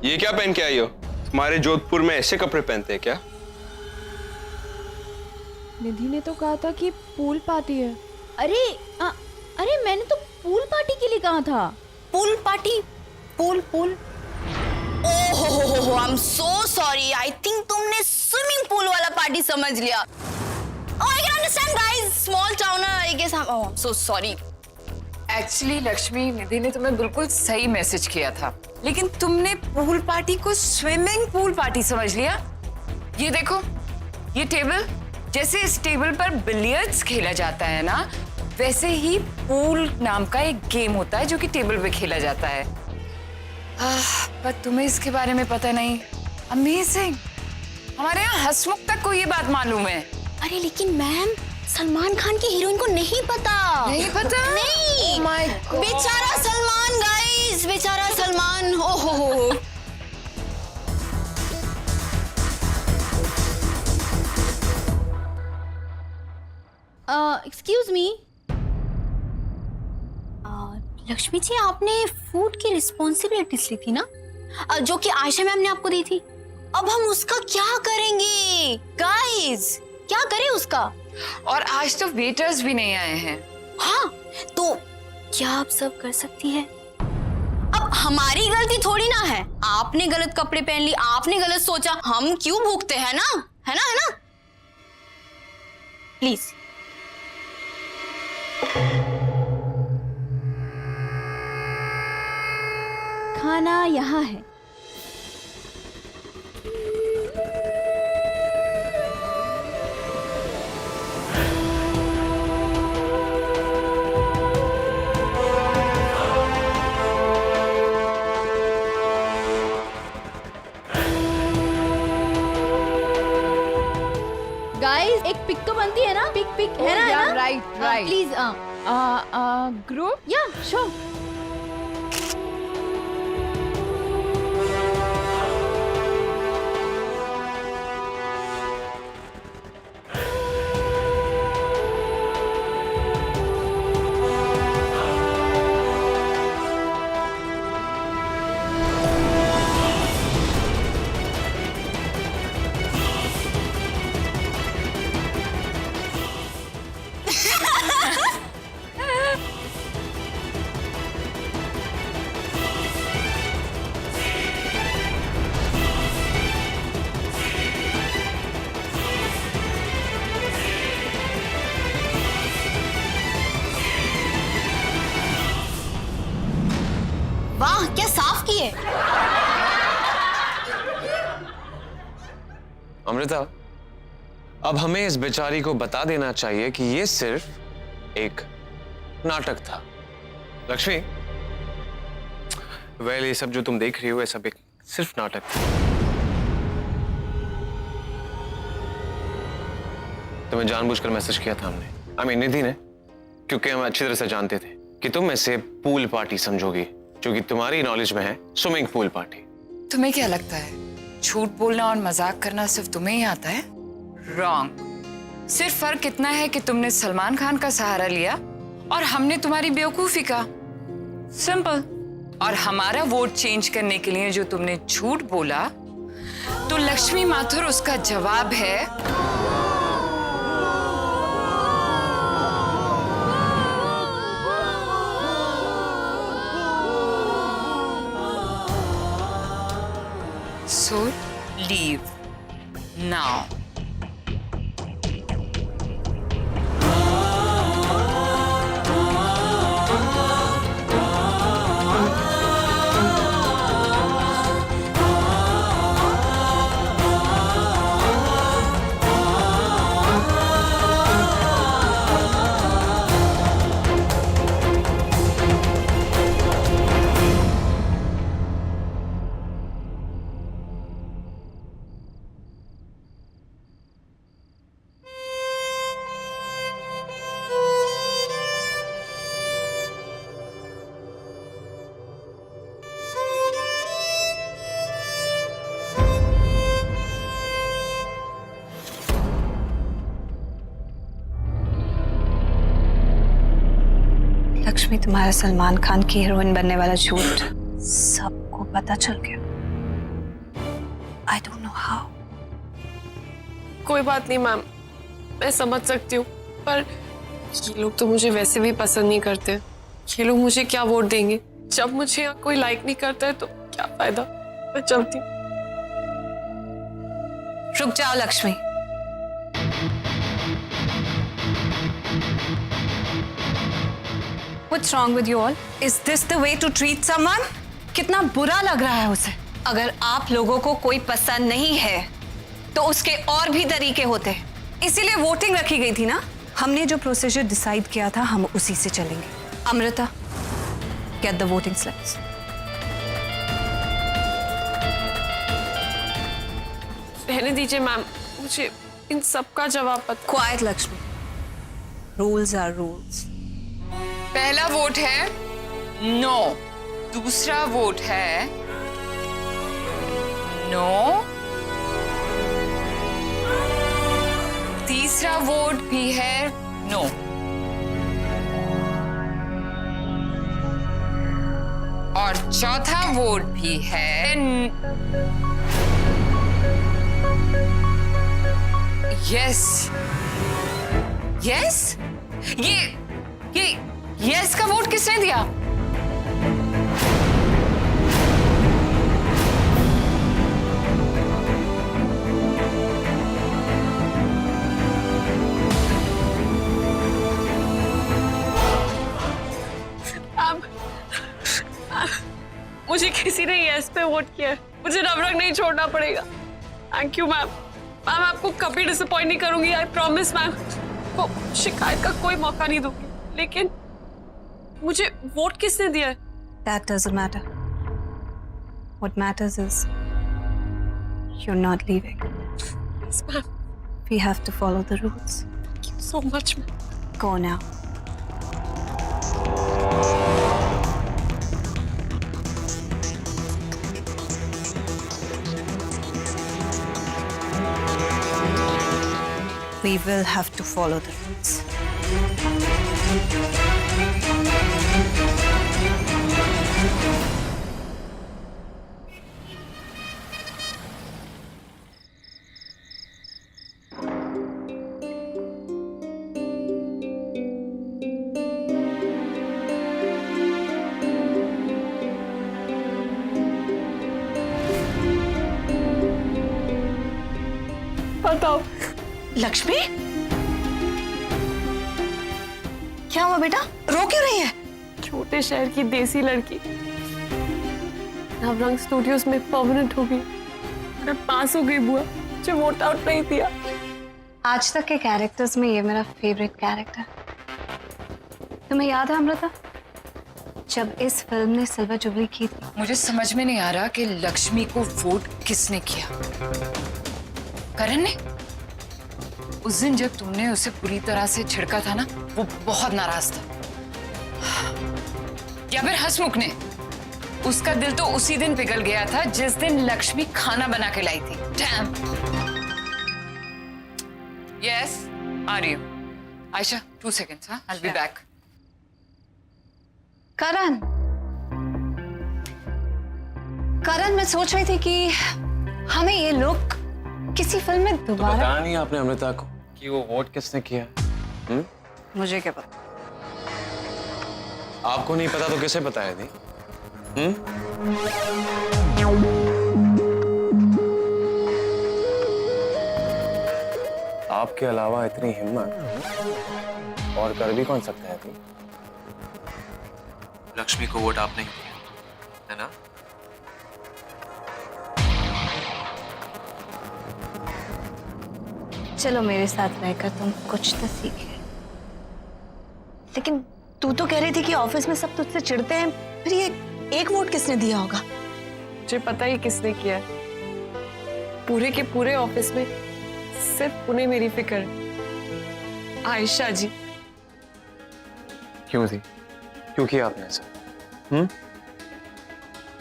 ये क्या पहन के आई हो? हमारे जोधपुर में ऐसे कपड़े पहनते हैं क्या? निधि ने तो कहा था कि पूल पार्टी है। अरे मैंने तो पूल पार्टी के लिए कहा था। Pool party? पूल पूल ओहो, I am so sorry. I think तुमने स्विमिंग पूल वाला पार्टी समझ लिया। Oh I can understand guys, small town I guess. Oh I am so sorry. Actually Lakshmi, Nidhi ने तुम्हें बिल्कुल सही मैसेज किया था, लेकिन तुमने पूल पार्टी को स्विमिंग पूल पार्टी समझ लिया। ये देखो, ये टेबल, जैसे इस टेबल पर बिलियर्ड्स खेला जाता है ना, वैसे ही पूल नाम का एक गेम होता है जो कि टेबल पे खेला जाता है। पर तुम्हें इसके बारे में पता नहीं। अमेजिंग, हमारे यहाँ हसमुख तक को ये बात मालूम है। अरे लेकिन मैम, सलमान खान की हीरोइन को नहीं पता। नहीं पता? नहीं। Oh my God. बेचारा सलमान गाइस, बेचारा सलमान। ओहो। Excuse me. लक्ष्मी जी, आपने फूड की रिस्पॉन्सिबिलिटीज ली थी ना, जो कि आयशा मैम ने आपको दी थी। अब हम उसका क्या करेंगे गाइस? क्या करें उसका? और आज तो वेटर्स भी नहीं आए हैं। हाँ, तो क्या आप सब कर सकती हैं? अब हमारी गलती थोड़ी ना है। आपने गलत कपड़े पहन ली, आपने गलत सोचा, हम क्यों भूखते हैं ना? है ना, है ना? प्लीज। खाना यहाँ है। गाइस, एक पिक तो बनती है ना? पिक है ना? Yeah, right. प्लीज। ग्रुप? या श्योर। वाह, क्या साफ किए। अमृता, अब हमें इस बेचारी को बता देना चाहिए कि ये सिर्फ एक नाटक था। लक्ष्मी, वेल, ये सब जो तुम देख रही हो, ये सब एक सिर्फ नाटक था। तुम्हें जानबूझकर मैसेज किया था हमने, निधि ने, क्योंकि हम अच्छी तरह से जानते थे कि तुम इसे पूल पार्टी समझोगी, जो कि तुम्हारी नॉलेज में है स्विमिंग पूल पार्टी। तुम्हें क्या लगता है झूठ बोलना और मजाक करना सिर्फ तुम्हें ही आता है? रॉन्ग। सिर्फ फर्क इतना है कि तुमने सलमान खान का सहारा लिया और हमने तुम्हारी बेवकूफी का। सिंपल। और हमारा वोट चेंज करने के लिए जो तुमने झूठ बोला, तो लक्ष्मी माथुर उसका जवाब है। So leave now. लक्ष्मी, तुम्हारा सलमान खान की हीरोइन बनने वाला झूठ सबको पता चल गया। I don't know how. कोई बात नहीं मैम, मैं समझ सकती हूँ, पर ये लोग तो मुझे वैसे भी पसंद नहीं करते। ये लोग मुझे क्या वोट देंगे? जब मुझे यहाँ कोई लाइक नहीं करता है तो क्या फायदा। मैं चलती हूँ। रुक जाओ Lakshmi. What's wrong with you all? Is this the way to treat someone? कितना बुरा लग रहा है उसे। अगर आप लोगों को कोई पसंद नहीं है तो उसके और भी तरीके होते हैं। इसीलिए वोटिंग रखी गई थी ना। हमने जो प्रोसीजर डिसाइड किया था हम उसी से चलेंगे। Amrita, get the voting slips. रहने दीजिए मैम, मुझे इन सब का जवाब पता। Quiet Lakshmi. Rules are rules. पहला वोट है नो, दूसरा वोट है नो, तीसरा वोट भी है नो। और चौथा वोट भी है यस। यस? ये यस का वोट किसने दिया? मुझे किसी ने यस पे वोट किया है, मुझे रब रंग नहीं छोड़ना पड़ेगा। Thank you ma'am. मैम आपको कभी डिसअपॉइंट नहीं करूंगी, आई प्रॉमिस मैम। को शिकायत का कोई मौका नहीं दूंगी। लेकिन मुझे वोट किसने दिया है? That doesn't matter. What matters is you're not leaving. Yes, ma'am. We have to follow the rules. Thank you so much, ma'am. Go now. We will have to follow the rules. बताओ। लक्ष्मी, क्या हुआ बेटा? रो क्यों रही है? छोटे शहर की देसी लड़की नवरंग स्टूडियोज में परमानेंट हो गई। मैं पास हो गई बुआ, मुझे वोट आउट नहीं दिया। आज तक के कैरेक्टर्स में ये मेरा फेवरेट कैरेक्टर। तुम्हें याद है अमृता, जब इस फिल्म ने सिल्वर जुबली की थी? मुझे समझ में नहीं आ रहा कि लक्ष्मी को वोट किसने किया। करण ने? उस दिन जब तुमने उसे पूरी तरह से छिड़का था ना, वो बहुत नाराज था। या फिर हंसमुख ने? उसका दिल तो उसी दिन पिघल गया था जिस दिन लक्ष्मी खाना बना के लाई थी। डैम। यस, आ रही हूँ। आयशा, 2 seconds, हाँ? I'll be back. करण, मैं सोच रही थी कि हमें ये लुक किसी फिल्म में तो दोबारा। बताया नहीं आपने अमृता को कि वो वोट किसने किया? मुझे क्या पता? आपको नहीं पता तो किसे बताया थी? आपके अलावा इतनी हिम्मत और कर भी कौन सकता है? थी लक्ष्मी को वोट आपने किया है ना? चलो मेरे साथ रहकर तुम कुछ तो सीखे। लेकिन तू तो कह रही थी कि ऑफिस में सब तुझसे चिढ़ते हैं, फिर ये एक वोट किसने दिया होगा? मुझे पता ही किसने किया है। पूरे के पूरे ऑफिस में सिर्फ उन्हें मेरी फिक्र है। आयशा जी। क्यों थी? क्यों किया आपने ऐसा?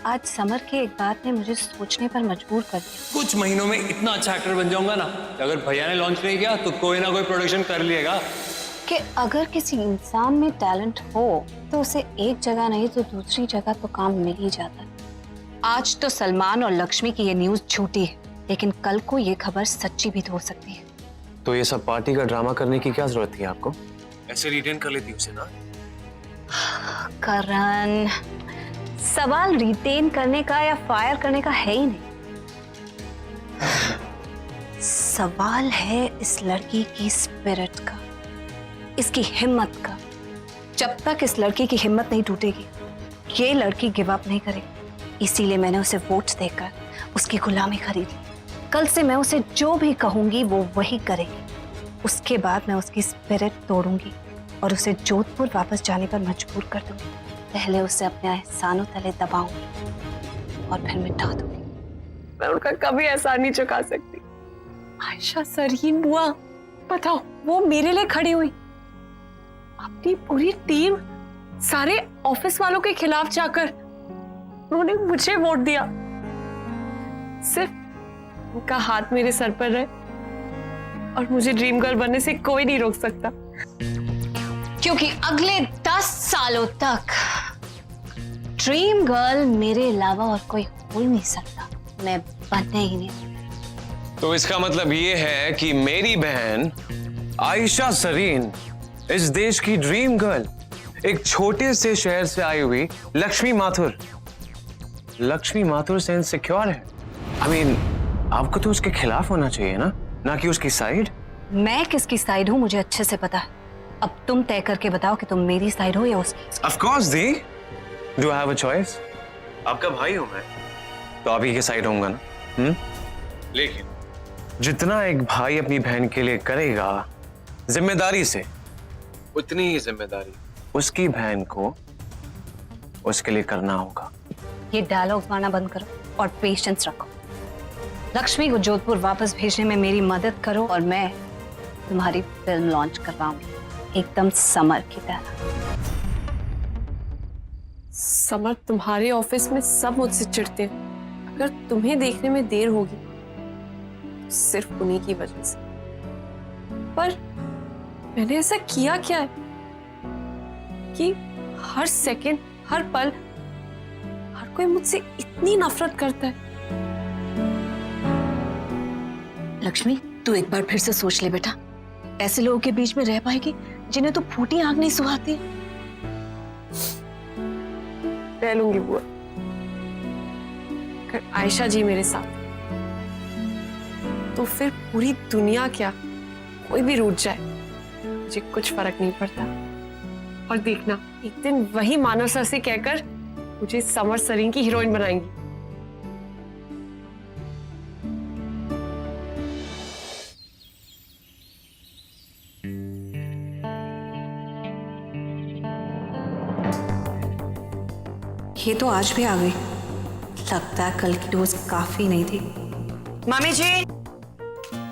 आज समर की एक बात ने मुझे सोचने पर मजबूर कर दिया। कुछ महीनों में इतना अच्छा एक्टर बन जाऊंगा ना, अगर भैया ने लॉन्च नहीं किया तो कोई ना कोई प्रोडक्शन कर लिएगा। कि अगर किसी इंसान में टैलेंट हो तो उसे एक जगह नहीं तो दूसरी जगह तो काम मिल ही जाता है। आज तो सलमान और लक्ष्मी की ये न्यूज़ झूठी है। लेकिन कल को ये खबर सच्ची भी तो हो सकती है। तो ये सब पार्टी का ड्रामा करने की क्या जरूरत थी आपको? ऐसे रिटेन कर लेती उसे ना। करण, सवाल रिटेन करने का या फायर करने का है ही नहीं। सवाल है इस लड़की की स्पिरिट का, इसकी हिम्मत का। जब तक इस लड़की की हिम्मत नहीं टूटेगी, ये लड़की गिव अप नहीं करेगी। इसीलिए मैंने उसे वोट्स देकर उसकी गुलामी खरीदी। कल से मैं उसे जो भी कहूंगी वो वही करेगी। उसके बाद मैं उसकी स्पिरिट तोड़ूंगी और उसे जोधपुर वापस जाने पर मजबूर कर दूंगी। पहले उसे अपने एहसानों तले दबाऊंगी और फिर मिटा दूंगी। मैं उनका कभी एहसान नहीं चुका सकती। आयशा सरहीन बुआ, बताओ, वो मेरे लिए खड़ी हुई। अपनी पूरी टीम, सारे ऑफिस वालों के खिलाफ जाकर उन्होंने मुझे वोट दिया। सिर्फ उनका हाथ मेरे सर पर रहे और मुझे ड्रीम गर्ल बनने से कोई नहीं रोक सकता। क्योंकि अगले 10 सालों तक ड्रीम गर्ल मेरे अलावा और कोई हो ही नहीं सकता। मैं बनने ही नहीं। तो इसका मतलब ये है कि मेरी बहन आयशा सरीन इस देश की ड्रीम गर्ल, एक छोटे से शहर से आई हुई लक्ष्मी माथुर से इनसिक्योर है। I mean, आपको तो उसके खिलाफ होना चाहिए ना कि उसकी साइड। मैं किसकी साइड हूँ मुझे अच्छे से पता है। अब तुम तय करके बताओ कि तुम मेरी साइड हो या उसकी। Of course, the. Do I have a choice? आपका भाई हूं मैं, तो आप ही के साइड होऊंगा ना। लेकिन जितना एक भाई अपनी बहन के लिए करेगा जिम्मेदारी से, उतनी ही जिम्मेदारी उसकी बहन को उसके लिए करना होगा। ये डायलॉग्स मारना बंद करो और पेशेंस रखो। लक्ष्मी को जोधपुर वापस भेजने में मेरी मदद करो और मैं तुम्हारी फिल्म लॉन्च करवाऊंगी, एकदम समर की तरह। समर, तुम्हारे ऑफिस में सब मुझसे चिढ़ते हैं। अगर तुम्हें देखने में देर होगी तो सिर्फ उन्हीं की वजह से। पर मैंने ऐसा किया क्या है कि हर सेकंड, हर पल हर कोई मुझसे इतनी नफरत करता है? लक्ष्मी, तू एक बार फिर से सोच ले बेटा। ऐसे लोगों के बीच में रह पाएगी जिन्हें तो फूटी आग नहीं सुहाती। रह लूंगी बुआ, अगर आयशा जी मेरे साथ तो फिर पूरी दुनिया क्या, कोई भी रूठ जाए, मुझे कुछ फर्क नहीं पड़ता। और देखना, एक दिन वही मानव सर से कहकर मुझे समर सरीन की हीरोइन बनाएंगी। ये तो आज भी आ गई। लगता है कल की डोज काफी नहीं थी। मामी जी,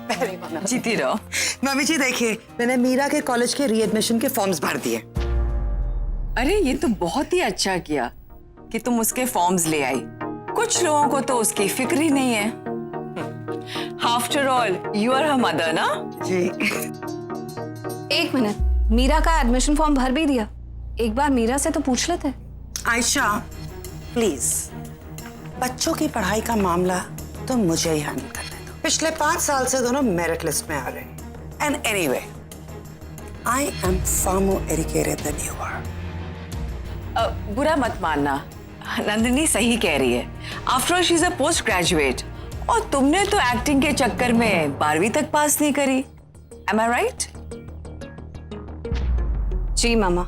पहले जीती रहो। मामी जी देखिए, मैंने मीरा के कॉलेज के रीएडमिशन के फॉर्म्स भर दिए। अरे ये तो बहुत ही अच्छा किया कि तुम उसके फॉर्म्स ले आई। कुछ लोगों को तो उसकी फिक्र ही नहीं है। After all you are her mother ना। जी। एक मिनट, मीरा का एडमिशन फॉर्म भर भी दिया? एक बार मीरा से तो पूछ लेते। आयशा प्लीज, बच्चों की पढ़ाई का मामला तो मुझे ही हैंडल करने दो। पिछले 5 साल से दोनों मेरिट लिस्ट में आ रहे हैं। And anyway, I am far more educated than you are. बुरा मत मानना, नंदिनी सही कह रही है। After all she is a post graduate और तुमने तो एक्टिंग के चक्कर में 12वीं तक पास नहीं करी। एम आई राइट? जी मामा,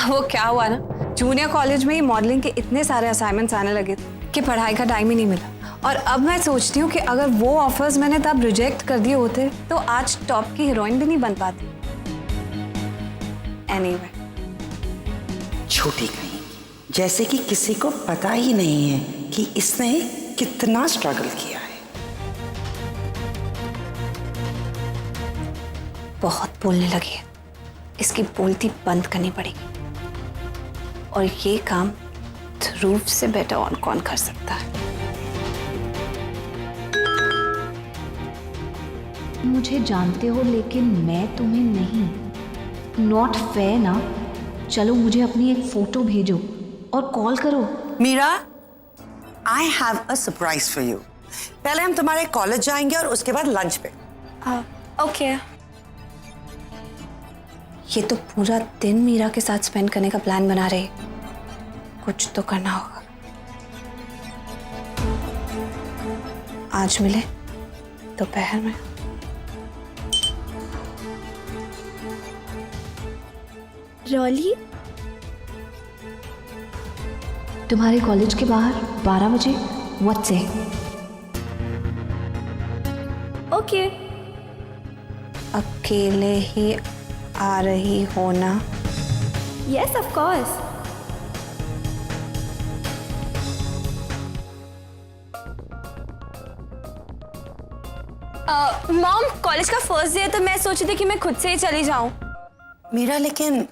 वो क्या हुआ ना, जूनियर कॉलेज में ही मॉडलिंग के इतने सारे असाइनमेंट्स आने लगे थे कि पढ़ाई का टाइम ही नहीं मिला। और अब मैं सोचती हूँ कि अगर वो ऑफर्स मैंने तब रिजेक्ट कर दिए होते तो आज टॉप की हीरोइन भी नहीं बन पाती। एनीवे, छोटी कहीं, जैसे कि किसी को पता ही नहीं है कि इसने कितना स्ट्रगल किया है। बहुत बोलने लगी है, इसकी बोलती बंद करनी पड़ेगी। और ये काम ध्रुव से बेटर और कौन कर सकता है। मुझे जानते हो लेकिन मैं तुम्हें नहीं। नॉट फेयर ना। चलो मुझे अपनी एक फोटो भेजो और कॉल करो। Meera, I have a surprise for you. पहले हम तुम्हारे कॉलेज जाएंगे और उसके बाद लंच पे। ओके। ये तो पूरा दिन मीरा के साथ स्पेंड करने का प्लान बना रही। कुछ तो करना होगा। आज मिले दोपहर में। रॉली, तुम्हारे कॉलेज के बाहर 12 बजे व्हाट से? ओके। अकेले ही आ रही हो ना? Yes of course. Mom, college का फर्स्ट डे है तो मैं सोची थी कि मैं खुद से ही चली जाऊं। मीरा, लेकिन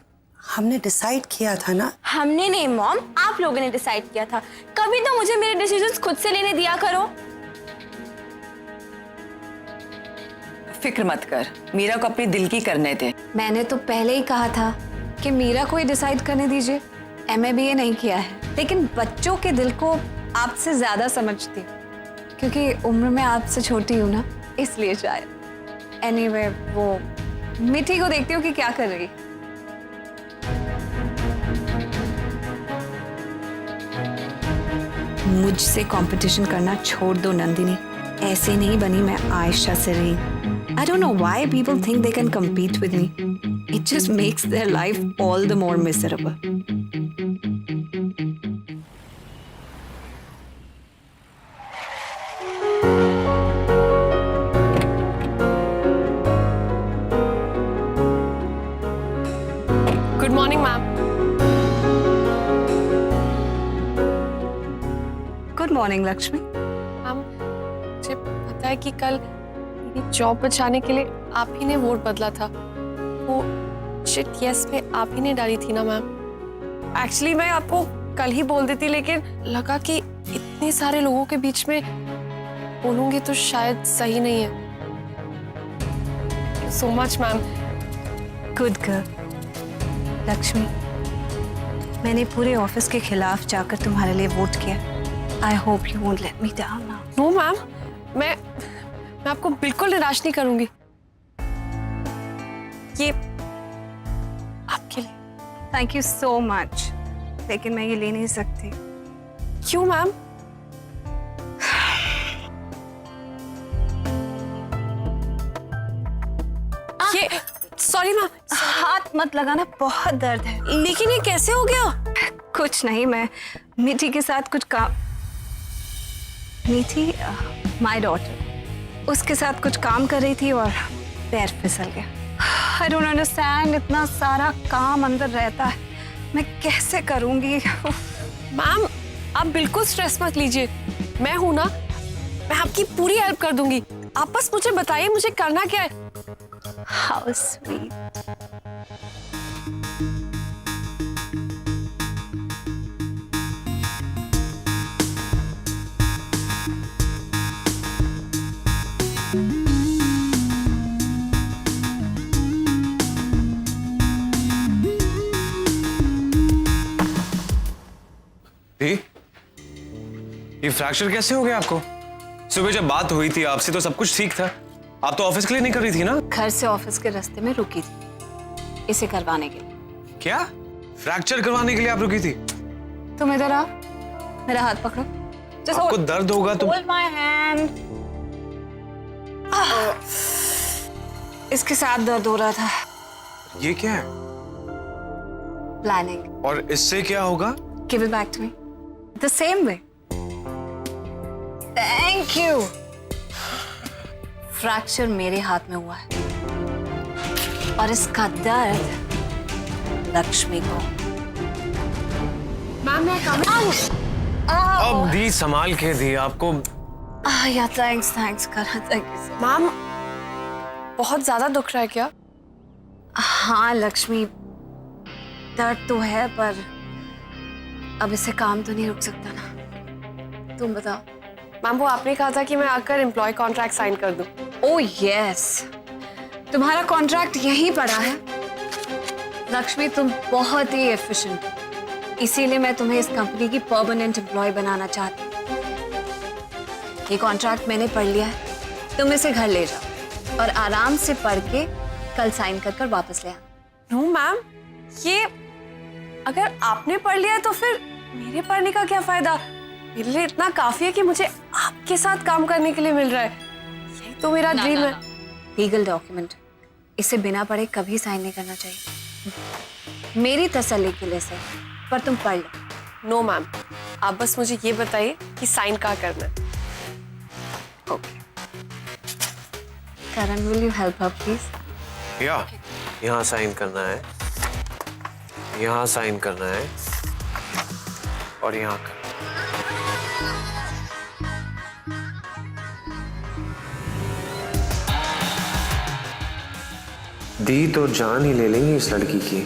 हमने डिसाइड किया था ना। हमने नहीं मॉम, आप लोगों ने डिसाइड किया था। कभी तो मुझे मेरे डिसीजंस खुद से लेने दिया करो। फिक्र मत कर, मीरा को अपनी दिल की करने दे। मैंने तो पहले ही कहा था कि मीरा को ही डिसाइड करने दीजिए। MA-BA नहीं किया है, लेकिन बच्चों के दिल को आपसे ज्यादा समझती हूँ, क्योंकि उम्र में आपसे छोटी हूँ ना, इसलिए शायद। एनीवे, वो मिठी को देखती हूँ कि क्या कर रही। मुझसे कंपटीशन करना छोड़ दो नंदिनी। ऐसे नहीं बनी मैं आयशा से रही। I don't know why people think they can compete with me. It just makes their life all the more miserable. Good morning ma'am. Good morning, Lakshmi. Ma'am, मुझे पता है कि कल मेरी जॉब बचाने के लिए आप ही ने वोट बदला था। वो शिट यस पे आप ही ने डाली थी ना मैम। एक्चुअली मैं आपको कल ही बोल देती, लेकिन लगा कि इतने सारे लोगों के बीच में बोलूंगी तो शायद सही नहीं है। So much ma'am. Good girl. Lakshmi, मैंने पूरे ऑफिस के खिलाफ जाकर तुम्हारे लिए वोट किया। I hope you won't let me down now. No ma'am, मैं आपको बिल्कुल निराश नहीं करूंगी। ये आपके लिए। Thank you so much. लेकिन मैं ये ले नहीं सकती। क्यों मैम? ये सॉरी मैम। हाथ मत लगाना, बहुत दर्द है। लेकिन ये कैसे हो गया? कुछ नहीं, मैं मीठी के साथ कुछ काम, मीठी माय डॉटर, उसके साथ कुछ काम कर रही थी और पैर फिसल गया। आई डोंट अंडरस्टैंड, इतना सारा काम अंदर रहता है, मैं कैसे करूंगी? मैम, आप बिल्कुल स्ट्रेस मत लीजिए, मैं हूं ना, मैं आपकी पूरी हेल्प कर दूंगी। आप बस मुझे बताइए मुझे करना क्या है। How sweet. ये फ्रैक्चर कैसे हो गया आपको? सुबह जब बात हुई थी आपसे तो सब कुछ ठीक था। आप तो ऑफिस के लिए नहीं कर रही थी ना? घर से ऑफिस के रास्ते में रुकी थी इसे करवाने के लिए। क्या? फ्रैक्चर करवाने के लिए आप रुकी थी? तुम इधर आओ, मेरा हाथ पकड़ो। Just आपको hold- दर्द होगा तो Hold my hand. इसके साथ दर्द हो रहा था। ये क्या है? प्लानिंग। और इससे क्या होगा? Give it back to me. The same way. Thank you. Fracture मेरे हाथ में हुआ है और इसका दर्द लक्ष्मी को। मैम, मैं काम अब दी संभाल के दी आपको। या थैंक्स करा, थैंक यू। मैम, बहुत ज्यादा दुख रहा है क्या? हाँ लक्ष्मी, दर्द तो है पर अब इससे काम तो नहीं रुक सकता ना। तुम बताओ। मैम, वो आपने कहा था कि मैं आकर एम्प्लॉय कॉन्ट्रैक्ट साइन कर दूं। ओह यस, तुम्हारा कॉन्ट्रैक्ट यहीं पड़ा है। लक्ष्मी, तुम बहुत ही एफिशिएंट हो, इसीलिए मैं तुम्हें इस कंपनी की परमानेंट एम्प्लॉय बनाना चाहती हूँ। ये कॉन्ट्रैक्ट मैंने पढ़ लिया है, तुम इसे घर ले जाओ और आराम से पढ़ के कल साइन कर कर वापस ले आना। नो मैम, ये अगर आपने पढ़ लिया है तो फिर मेरे पढ़ने का क्या फायदा? मेरे लिए इतना काफी है कि मुझे आपके साथ काम करने के लिए मिल रहा है। यही तो मेरा ड्रीम है। लीगल डॉक्यूमेंट, इसे बिना पढ़े कभी साइन नहीं करना चाहिए। मेरी तसल्ली के लिए सही, पर तुम पढ़ लो। नो मैम, आप बस मुझे ये बताइए कि साइन कहाँ करना है। Okay Karan, will you help her please? या यहाँ साइन करना है, यहाँ साइन करना है और यहाँ करना है। दी तो जान ही ले लेंगे इस लड़की की।